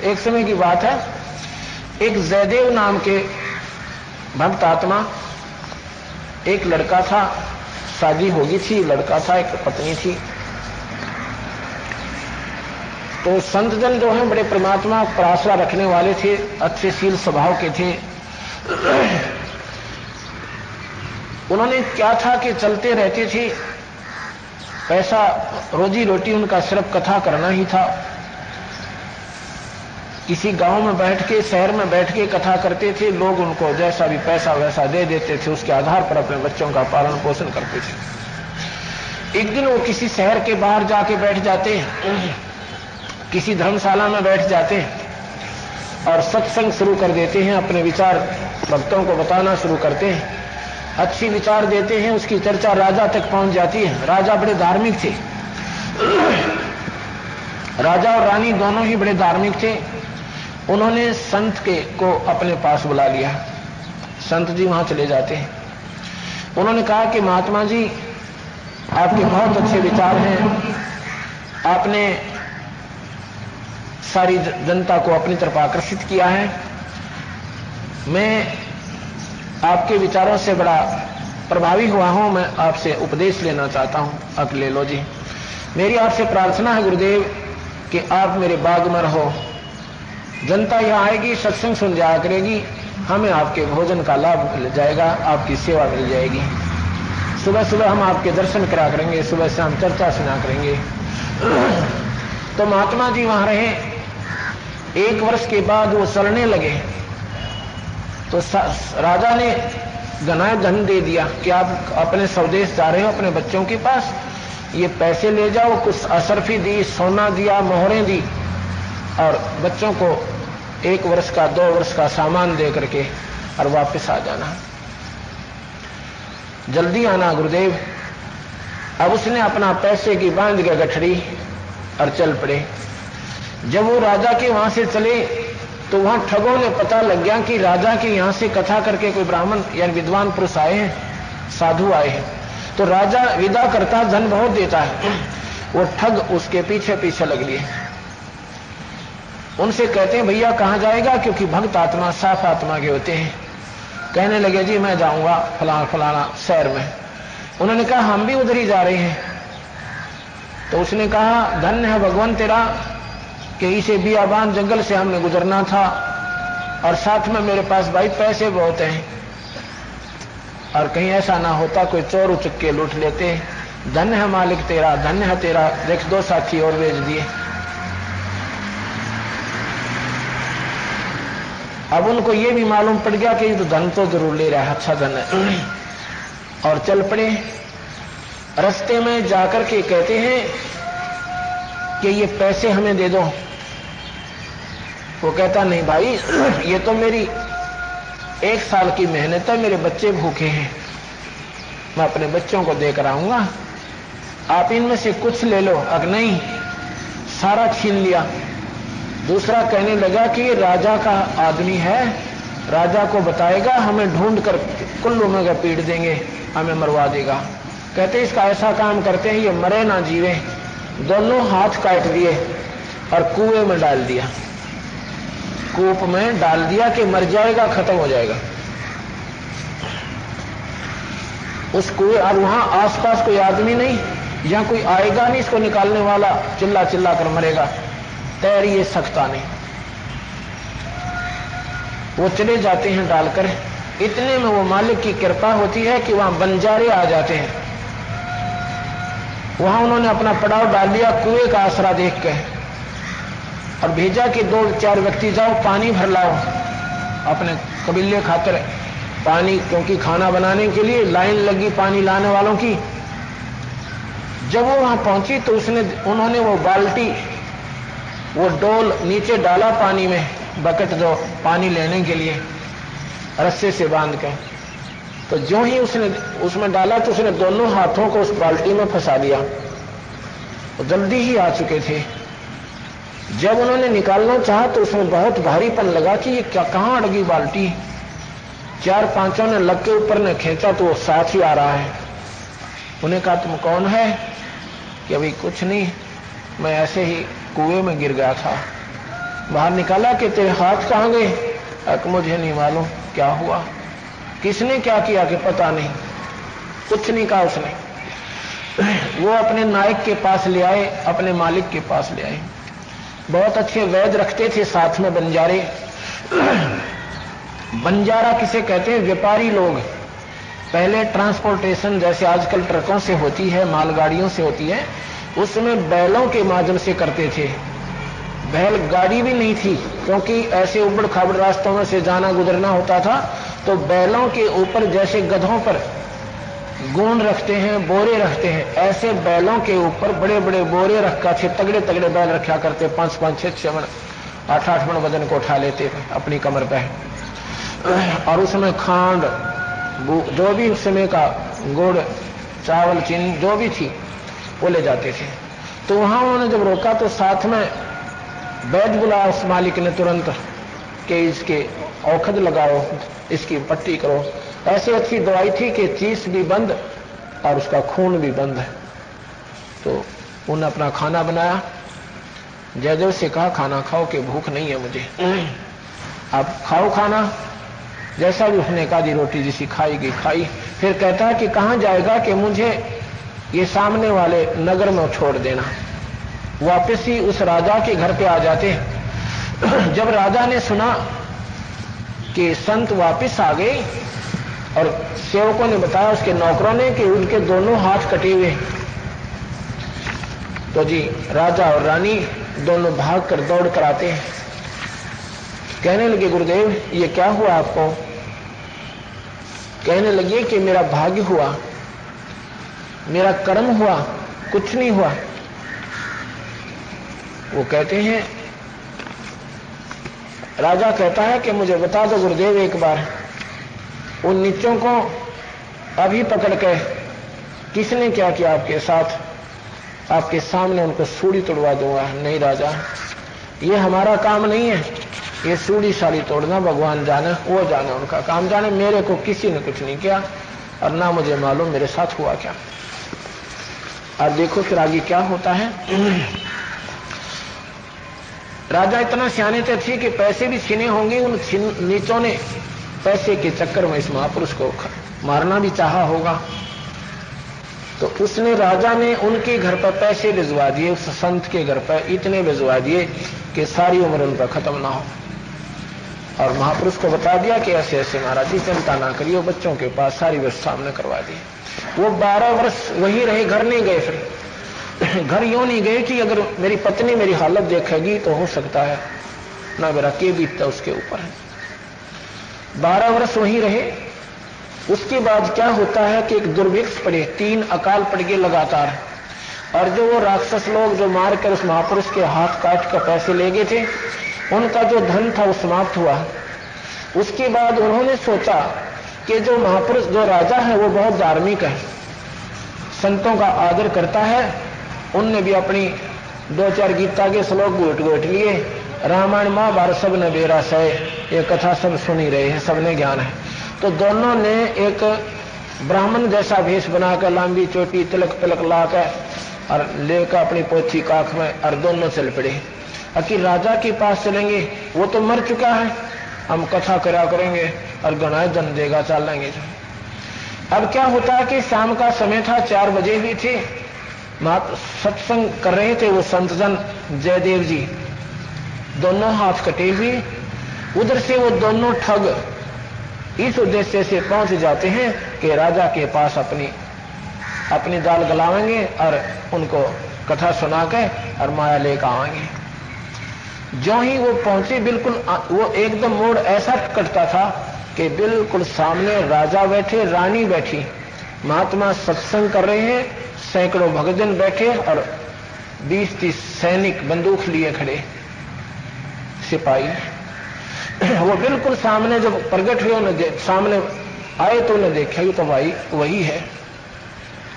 एक समय की बात है, एक जयदेव नाम के भक्त आत्मा, एक लड़का था, शादी होगी थी, लड़का था, एक पत्नी थी। तो संत जन जो हैं बड़े परमात्मा पर आसरा रखने वाले थे, अच्छे शील स्वभाव के थे। उन्होंने क्या था कि चलते रहते थे, पैसा रोजी रोटी उनका सिर्फ कथा करना ही था। किसी गांव में बैठ के, शहर में बैठ के कथा करते थे, लोग उनको जैसा भी पैसा वैसा दे देते थे, उसके आधार पर अपने बच्चों का पालन पोषण करते थे। एक दिन वो किसी शहर के बाहर जाके बैठ जाते, किसी धर्मशाला में बैठ जाते और सत्संग शुरू कर देते हैं, अपने विचार भक्तों को बताना शुरू करते हैं, अच्छी विचार देते हैं, उसकी चर्चा राजा तक पहुंच जाती है। राजा बड़े धार्मिक थे, राजा और रानी दोनों ही बड़े धार्मिक थे। उन्होंने संत को अपने पास बुला लिया। संत जी वहां चले जाते हैं। उन्होंने कहा कि महात्मा जी, आपके बहुत अच्छे विचार हैं, आपने सारी जनता को अपनी तरफ आकर्षित किया है। मैं आपके विचारों से बड़ा प्रभावी हुआ हूं, मैं आपसे उपदेश लेना चाहता हूं, आप ले लो जी। मेरी आपसे प्रार्थना है गुरुदेव कि आप मेरे बाग में रहो, जनता यहां आएगी, सत्संग सुन जाया करेगी, हमें आपके भोजन का लाभ मिल जाएगा, आपकी सेवा मिल जाएगी, सुबह सुबह हम आपके दर्शन करा करेंगे, सुबह से हम चर्चा सुना करेंगे। तो महात्मा जी वहां रहे। 1 वर्ष के बाद वो चलने लगे तो राजा ने घना धन दे दिया कि आप अपने स्वदेश जा रहे हो, अपने बच्चों के पास, ये पैसे ले जाओ, कुछ असरफी दी, सोना दिया, मोहरें दी, और बच्चों को 1 वर्ष का 2 वर्ष का सामान दे करके और वापस आ जाना, जल्दी आना गुरुदेव। अब उसने अपना पैसे की बांध के गठड़ी और चल पड़े। जब वो राजा के वहां से चले तो वहां ठगों ने पता लग गया कि राजा के यहां से कथा करके कोई ब्राह्मण या विद्वान पुरुष आए हैं, साधु आए हैं। तो राजा विदा करता, धन बहुत देता है, वो ठग उसके पीछे पीछे लग लिए। उनसे कहते हैं भैया कहां जाएगा, क्योंकि भक्त आत्मा साफ आत्मा के होते हैं। कहने लगे जी मैं जाऊंगा फलाना शहर में। उन्होंने कहा हम भी उधर ही जा रहे हैं। तो उसने कहा धन्य है भगवान तेरा कि इसे बियाबान जंगल से हमने गुजरना था, और साथ में मेरे पास भाई पैसे बहुत हैं, और कहीं ऐसा ना होता कोई चोर उचक के लूट लेते। धन्य है मालिक तेरा, धन्य है तेरा। देख 2 साथी और भेज दिए। अब उनको ये भी मालूम पड़ गया कि तो धन तो जरूर ले रहा है, अच्छा धन है, और चल पड़े। रास्ते में जाकर के कहते हैं कि ये पैसे हमें दे दो। वो कहता नहीं भाई, ये तो मेरी 1 साल की मेहनत है, मेरे बच्चे भूखे हैं, मैं अपने बच्चों को देकर आऊंगा, आप इनमें से कुछ ले लो। अगर नहीं, सारा छीन लिया। दूसरा कहने लगा कि ये राजा का आदमी है, राजा को बताएगा, हमें ढूंढ कर कुल्लू में पीट देंगे, हमें मरवा देगा। कहते इसका ऐसा काम करते हैं, ये मरे ना जीवे। दोनों हाथ काट दिए और कुएं में डाल दिया, कूप में डाल दिया कि मर जाएगा, खत्म हो जाएगा उस कुएं। और वहां आसपास कोई आदमी नहीं, यहां कोई आएगा नहीं इसको निकालने वाला, चिल्ला चिल्ला कर मरेगा, तैरिए सकता नहीं। वो चले जाते हैं डालकर। इतने में वो मालिक की कृपा होती है कि वहां बंजारे आ जाते हैं। वहां उन्होंने अपना पड़ाव डाल लिया कुएं का आसरा देख के, और भेजा कि 2-4 व्यक्ति जाओ पानी भर लाओ अपने कबीले खातिर पानी, क्योंकि खाना बनाने के लिए लाइन लगी पानी लाने वालों की। जब वो वहां पहुंची तो उन्होंने वो बाल्टी, वो डोल नीचे डाला पानी में, बकेट जो पानी लेने के लिए रस्से से बांध के। तो जो ही उसने उसमें डाला तो उसने दोनों हाथों को उस बाल्टी में फंसा दिया। तो जल्दी ही आ चुके थे। जब उन्होंने निकालना चाहा तो उसमें बहुत भारीपन लगा कि ये क्या, कहां अड़गी बाल्टी। 4-5 ने लग के ऊपर ने खींचा तो वो साथ ही आ रहा है। उन्हें कहा तुम कौन है? कि अभी कुछ नहीं, मैं ऐसे ही कुएं में गिर गया था। बाहर निकाला कि तेरे हाथ कहाँ गए? मुझे नहीं मालूम क्या हुआ, किसने क्या किया कि पता नहीं, कुछ नहीं कहा उसने। वो अपने नायक के पास ले आए, अपने मालिक के पास ले आए। बहुत अच्छे वैद्य रखते थे साथ में बंजारे। बंजारा किसे कहते हैं? व्यापारी लोग। पहले ट्रांसपोर्टेशन जैसे आजकल ट्रकों से होती है, मालगाड़ियों से होती है, उसमें बैलों के माध्यम से करते थे। बैलगाड़ी भी नहीं थी, क्योंकि ऐसे उबड़ खाबड़ रास्तों में से जाना गुजरना होता था, तो बैलों के ऊपर जैसे गधों पर गोंद रखते हैं, बोरे रखते हैं, ऐसे बैलों के ऊपर बड़े बड़े बोरे रखा थे। तगड़े तगड़े बैल रखा करते, 5-5, 6-6 मन, 8-8 मन वजन को उठा लेते अपनी कमर पे, और उसमें खांड, जो भी उस समय का गुड़, चावल, चीनी जो भी थी वो ले जाते थे। तो वहां उन्होंने जब रोका तो साथ में वैद्य बुलाया उस मालिक ने तुरंत कि इसके औषध लगाओ, इसकी पट्टी करो। ऐसी अच्छी दवाई थी कि चीस भी बंद और उसका खून भी बंद है। तो उन्होंने अपना खाना बनाया, जयदेव से कहा खाना खाओ कि भूख नहीं है मुझे, अब खाओ खाना। जैसा भी उसने कहा, जी रोटी जिसी खाई खाई। फिर कहता है कि कहां जाएगा? कि मुझे ये सामने वाले नगर में छोड़ देना। वापस ही उस राजा के घर पे आ जाते। जब राजा ने सुना कि संत वापस आ गए, और सेवकों ने बताया उसके नौकरों ने कि उनके दोनों हाथ कटे हुए, तो जी राजा और रानी दोनों भाग कर दौड़ कर आते हैं। कहने लगे गुरुदेव ये क्या हुआ आपको? कहने लगे कि मेरा भाग्य हुआ, मेरा कर्म हुआ, कुछ नहीं हुआ। वो कहते हैं, राजा कहता है कि मुझे बता दो गुरुदेव एक बार, उन नीचों को अभी पकड़ के किसने क्या किया आपके साथ? आपके सामने उनको सूली तोड़वा दूंगा। नहीं राजा, ये हमारा काम नहीं है, ये सूली साली तोड़ना भगवान जाने, वो जाने, उनका काम जाने, मेरे को किसी ने कुछ नहीं किया और ना मुझे मालूम मेरे साथ हुआ क्या। अब देखो फिर आगे क्या होता है। राजा इतना सियाने थे कि पैसे भी छीने होंगे, उन नीचों ने पैसे के चक्कर में इस महापुरुष को मारना भी चाहा होगा। तो उसने, राजा ने उनके घर पर पैसे भिजवा दिए, उस संत के घर पर इतने भिजवा दिए कि सारी उम्र उन पर खत्म ना हो। और महापुरुष को बता दिया कि ऐसे ऐसे महाराज जी चिंता ना करिए, बच्चों के पास सारी व्यवस्था हमने करवा दी। वो 12 वर्ष वही रहे, घर नहीं गए। फिर घर यूं नहीं गए कि अगर मेरी पत्नी मेरी हालत देखेगी तो हो सकता है ना मेरा के बीतता उसके ऊपर है। 12 वर्ष वहीं रहे। उसके बाद क्या होता है कि एक दुर्भिक्ष पड़े, 3 अकाल पड़ गए लगातार, और जो वो राक्षस लोग जो मारकर उस महापुरुष के हाथ काट कर पैसे ले गए थे, उनका जो धन था वो समाप्त हुआ। उसके बाद उन्होंने सोचा कि जो महापुरुष, जो राजा है वो बहुत धार्मिक है, संतों का आदर करता है। उनने भी अपनी 2-4 गीता के श्लोक घोट लिए, रामायण महाभारत सब ने बेरा सहे, ये कथा सब सुनी रहे हैं, सबने ज्ञान है। तो दोनों ने एक ब्राह्मण जैसा भेष बनाकर, लंबी चोटी तिलक पिलक लाकर और लेकर अपनी पोथी काख में, और दोनों चल पड़े। अकी राजा के पास चलेंगे, वो तो मर चुका है, हम कथा करा करेंगे और गणाए धन देगा, चल लेंगे। अब क्या होता है कि शाम का समय था, 4 बजे हुए थे, सत्संग कर रहे थे वो संतजन जयदेव जी, दोनों हाथ कटे हुए। उधर से वो दोनों ठग इस उद्देश्य से पहुंच जाते हैं कि राजा के पास अपनी दाल गलावेंगे और उनको कथा सुना के और माया लेकर आएंगे। जो ही वो पहुंचे, बिल्कुल वो एकदम मोड़ ऐसा कटता था कि बिल्कुल सामने राजा बैठे, रानी बैठी, महात्मा सत्संग कर रहे हैं, सैकड़ों भक्तजन बैठे और 20-30 सैनिक बंदूक लिए खड़े, सिपाही। वो बिल्कुल सामने जब प्रकट हुए, उन्हें सामने आए तो उन्हें देखा ही तो भाई वही है,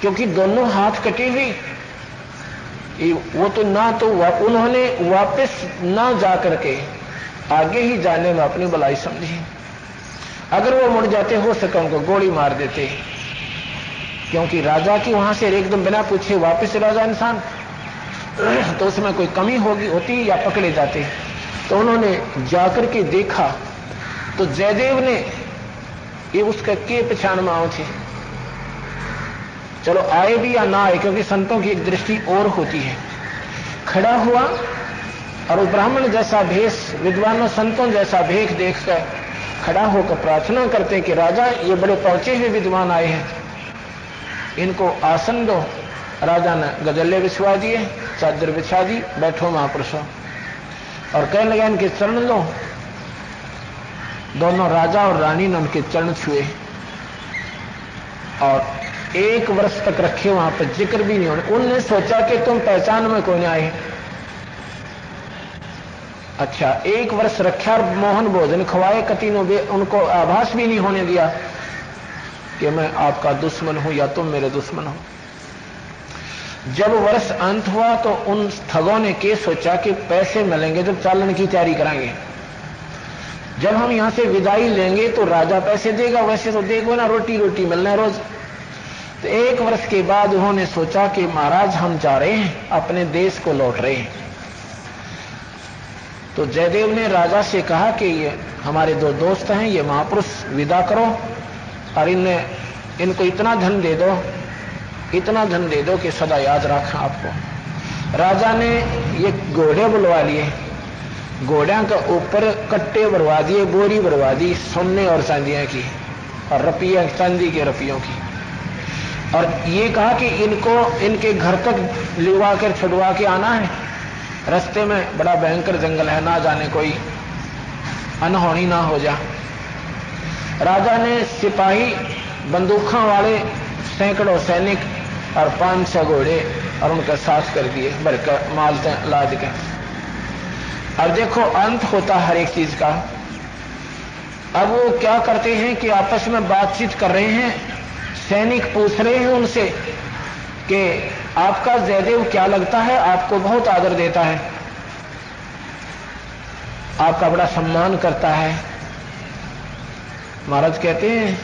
क्योंकि दोनों हाथ कटी हुई। वो तो ना तो उन्होंने वापस ना जा करके आगे ही जाने में अपनी भलाई समझी। अगर वो मुड़ जाते, हो सके उनको गोली मार देते, क्योंकि राजा की वहां से एकदम बिना पूछे वापस चला जाए इंसान तो उसमें कोई कमी होती या पकड़े जाते। तो उन्होंने जाकर के देखा तो जयदेव ने ये उसका के पहचान में आओ थे। चलो आए भी या ना आए, क्योंकि संतों की एक दृष्टि और होती है। खड़ा हुआ और वो ब्राह्मण जैसा भेष, विद्वानों संतों जैसा भेष देखकर खड़ा होकर प्रार्थना करते कि राजा ये बड़े पहुंचे हुए विद्वान आए हैं, इनको आसन दो। राजा ने गजल्ले बिछवा दिए, चादर बिछा दी, बैठो महापुरुषों, और कहने लगे इनके चरण लो। दोनों राजा और रानी ने उनके चरण छुए और 1 वर्ष तक रखे, वहां पर जिक्र भी नहीं होने। उनने सोचा कि तुम पहचान में कौन आए। अच्छा, 1 वर्ष रखा और मोहन भोजन खवाए, कतीनों उनको आभास भी नहीं होने दिया कि मैं आपका दुश्मन हूं या तुम मेरे दुश्मन हो। जब वर्ष अंत हुआ तो उन ठगों ने के सोचा कि पैसे मिलेंगे जब चालन की तैयारी कराएंगे, जब हम यहां से विदाई लेंगे तो राजा पैसे देगा, वैसे तो देखो ना रोटी रोटी मिलना है रोज। तो 1 वर्ष के बाद उन्होंने सोचा कि महाराज हम जा रहे हैं, अपने देश को लौट रहे हैं। तो जयदेव ने राजा से कहा कि ये हमारे 2 दोस्त हैं, ये महापुरुष विदा करो और इनको इतना धन दे दो, इतना धन दे दो कि सदा याद रखा आपको। राजा ने ये घोड़े बुलवा लिए, घोड़िया के ऊपर कट्टे भरवा दिए, बोरी भरवा दी सोने और चांदिया की और रुपया चांदी के रुपयों की, और ये कहा कि इनको इनके घर तक लिवा कर छुड़वा के आना है। रास्ते में बड़ा भयंकर जंगल है, ना जाने कोई अनहोनी ना हो जा। राजा ने सिपाही बंदूकों वाले सैकड़ों सैनिक और 500 घोड़े और उनके साथ कर दिए, भरकर माल लाद के। अब देखो अंत होता हर एक चीज का। अब वो क्या करते हैं कि आपस में बातचीत कर रहे हैं, सैनिक पूछ रहे हैं उनसे कि आपका जयदेव क्या लगता है, आपको बहुत आदर देता है, आपका बड़ा सम्मान करता है। महाराज कहते हैं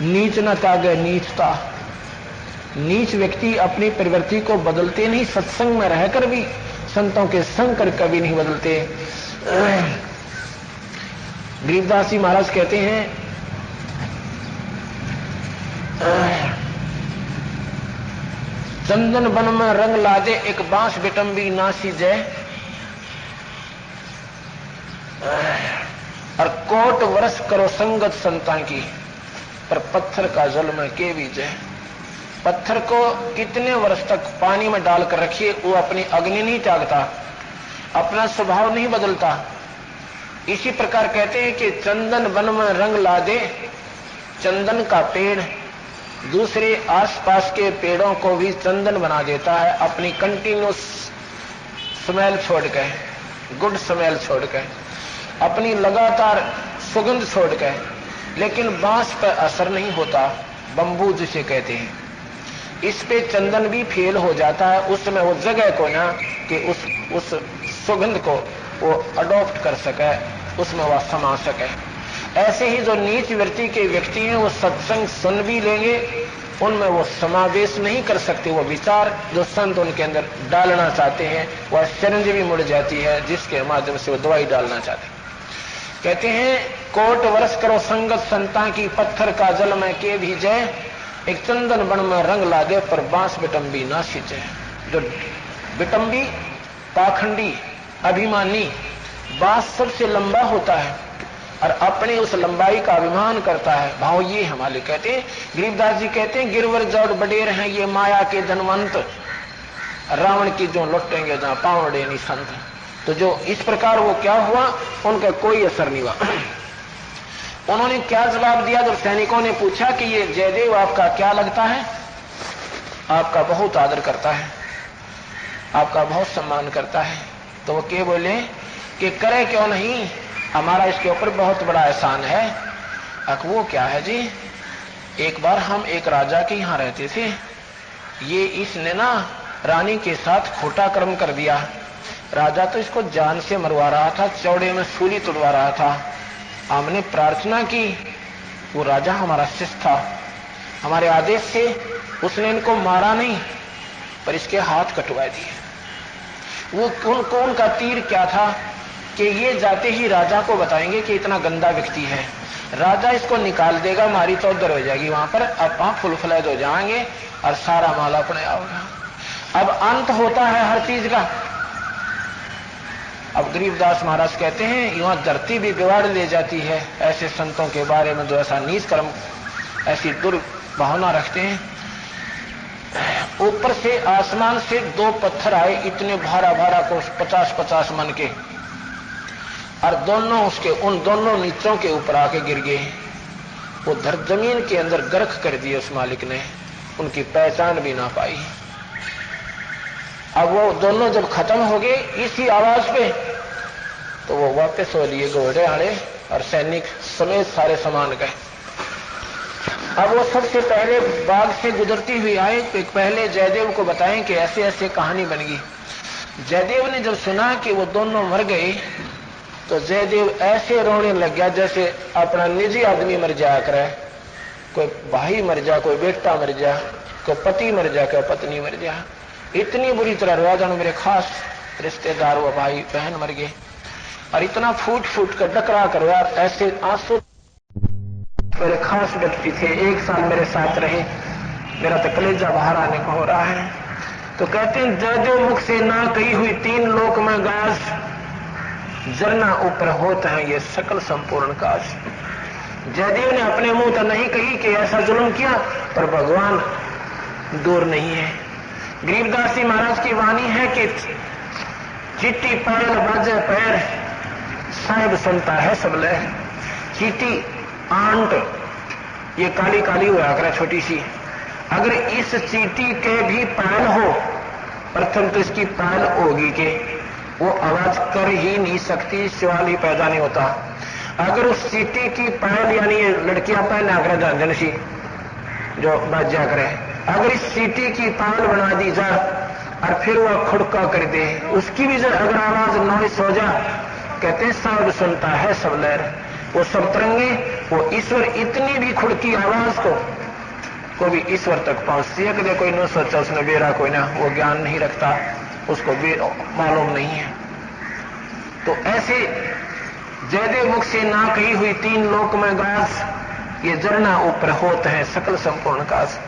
नीच न त्यागे नीचता। नीच व्यक्ति अपनी प्रवृत्ति को बदलते नहीं, सत्संग में रहकर भी संतों के संग कर कभी नहीं बदलते। गरीबदास जी महाराज कहते हैं चंदन बन में रंग ला दे, एक बांस बिटंबी नासी जय, और कोट वर्ष करो संगत संता की, पर पत्थर का जल में के भी जय। पत्थर को कितने वर्ष तक पानी में डालकर रखिए, वो अपनी अग्नि नहीं त्यागता, अपना स्वभाव नहीं बदलता। इसी प्रकार कहते हैं कि चंदन वन में रंग ला दे, चंदन का पेड़ दूसरे आसपास के पेड़ों को भी चंदन बना देता है, अपनी कंटिन्यूस स्मेल छोड़कर, गुड स्मेल छोड़कर, अपनी लगातार सुगंध छोड़कर। लेकिन बांस पर असर नहीं होता, बंबू जिसे कहते हैं, इस पे चंदन भी फेल हो जाता है, उसमें वो जगह को ना कि उस सुगंध को वो अडॉप्ट कर सके, उसमें वह समा सके। ऐसे ही जो नीच वृत्ति के व्यक्ति हैं वो सत्संग सुन भी लेंगे, उनमें वो समावेश नहीं कर सकते, वो विचार जो संत उनके अंदर डालना चाहते हैं वह सिरंज भी मुड़ जाती है, जिसके माध्यम से वो दवाई डालना चाहते हैं। कहते हैं कोट वर्ष करो संगत संता की, पत्थर का जल में के भी जय, एक चंदन बन में रंग ला दे, पर बांस बिटंबी ना सींचे। जो बिटंबी पाखंडी अभिमानी, बांस सबसे लंबा होता है और अपने उस लंबाई का अभिमान करता है, भाव ये हमारे कहते हैं। गरीबदास जी कहते हैं गिरवर जड़ बडेर हैं ये माया के धनवंत, रावण की जो लुटेंगे जहां पावड़े नहीं संत। तो जो इस प्रकार वो क्या हुआ, उनका कोई असर नहीं हुआ। उन्होंने क्या जवाब दिया जब सैनिकों ने पूछा कि ये जयदेव आपका क्या लगता है, आपका बहुत आदर करता है, आपका बहुत सम्मान करता है। तो वो क्या बोले कि करे क्यों नहीं, हमारा इसके ऊपर बहुत बड़ा एहसान है। वो क्या है जी, एक बार हम एक राजा के यहां रहते थे, ये इसने ना रानी के साथ खोटा कर्म कर दिया। राजा तो इसको जान से मरवा रहा था, चौड़े में सूली तुड़वा रहा था। हमने प्रार्थना की, वो राजा हमारा शिष्य था, हमारे आदेश से उसने इनको मारा नहीं, पर इसके हाथ कटवा दिए। वो उनका तीर क्या था, कि ये जाते ही राजा को बताएंगे कि इतना गंदा व्यक्ति है। राजा इसको निकाल देगा, मारी तो उधर हो जाएगी वहां पर, अब फुलफलैद हो जाएंगे और सारा माल अपने आओगा। अब अंत होता है हर चीज का। अब गरीबदास महाराज कहते हैं यहां धरती भी बिगाड़ ले जाती है ऐसे संतों के बारे में जो ऐसा नीच कर्म, ऐसी दुर्भावना रखते हैं। ऊपर से आसमान से 2 पत्थर आए, इतने भारा भारा को 50-50 मन के, और दोनों उसके उन दोनों नीचों के ऊपर आके गिर गए। वो जमीन के अंदर गर्क कर दिए उस मालिक ने, उनकी पहचान भी ना पाई। अब वो दोनों जब खत्म हो गए इसी आवाज पे, तो वो वापस हो लिए घोड़े आड़े और सैनिक समेत सारे सामान गए। अब वो सबसे पहले बाग से गुजरती हुई आए तो पहले जयदेव को बताएं कि ऐसे ऐसे कहानी बन गई। जयदेव ने जब सुना कि वो दोनों मर गए तो जयदेव ऐसे रोने लग गया जैसे अपना निजी आदमी मर जाया करे, कोई भाई मर जा, कोई बेटा मर जा, कोई पति मर जा, कोई पत्नी मर जा। इतनी बुरी तरह रोया जानो मेरे खास रिश्तेदार वो भाई बहन मर गए, और इतना फूट फूट कर डकरा कर रोया। ऐसे आंसू, मेरे खास व्यक्ति थे, 1 साल मेरे साथ रहे, मेरा तो कलेजा बाहर आने को हो रहा है। तो कहते हैं जयदेव मुख से ना कही हुई 3 लोक में गाज, जरना ऊपर होता है ये सकल संपूर्ण काज। जयदेव ने अपने मुंह तो नहीं कही कि ऐसा जुल्म किया, पर भगवान दूर नहीं है। गरीबदास जी महाराज की वाणी है कि चीटी पैर बाजे पैर, साहिब सुनता है सब लहर। चीटी आंट ये काली काली हुआ करे छोटी सी, अगर इस चीटी के भी पैल हो, प्रथम तो इसकी पैल होगी कि वो आवाज कर ही नहीं सकती, सवाल ही पैदा नहीं होता। अगर उस चीटी की पैल यानी ये लड़कियां पैल ना करे झंझन सी जो बाजा करे, अगर इस चीटी की पैल बना दी जाए और फिर वह खुड़का कर दे, उसकी भी अगर आवाज नॉइस हो जा, कहते हैं सब सुनता है सब लहर, वो सब तरंगे, वो ईश्वर इतनी भी खुड़की आवाज को भी ईश्वर तक पहुंचती है। कभी कोई न सोचा उसने बेरा कोई ना, वो ज्ञान नहीं रखता, उसको मालूम नहीं है। तो ऐसे जयदेव मुख से ना कही हुई 3 लोक में गाज, ये जरना ऊपर होत है सकल संपूर्ण काज।